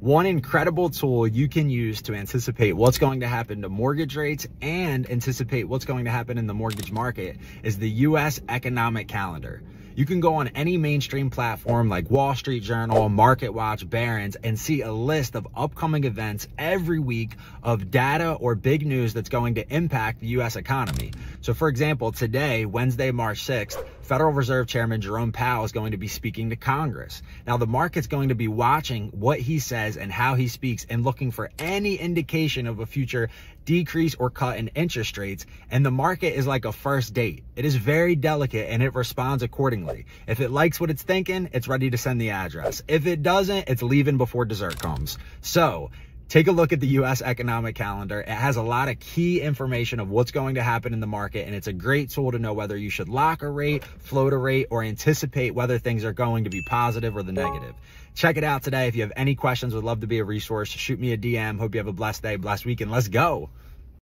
One incredible tool you can use to anticipate what's going to happen to mortgage rates and anticipate what's going to happen in the mortgage market is the U.S. economic calendar. You can go on any mainstream platform like Wall Street Journal, Market Watch, Barron's, and see a list of upcoming events every week of data or big news that's going to impact the U.S. economy. So for example, today, Wednesday, March 6th, Federal Reserve Chairman Jerome Powell is going to be speaking to Congress. Now, the market's going to be watching what he says and how he speaks and looking for any indication of a future decrease or cut in interest rates. And the market is like a first date. It is very delicate and it responds accordingly. If it likes what it's thinking, it's ready to send the address. If it doesn't, it's leaving before dessert comes. So take a look at the U.S. economic calendar. It has a lot of key information of what's going to happen in the market, and it's a great tool to know whether you should lock a rate, float a rate, or anticipate whether things are going to be positive or the negative. Check it out today. If you have any questions, would love to be a resource. Shoot me a DM. Hope you have a blessed day, blessed week, and let's go.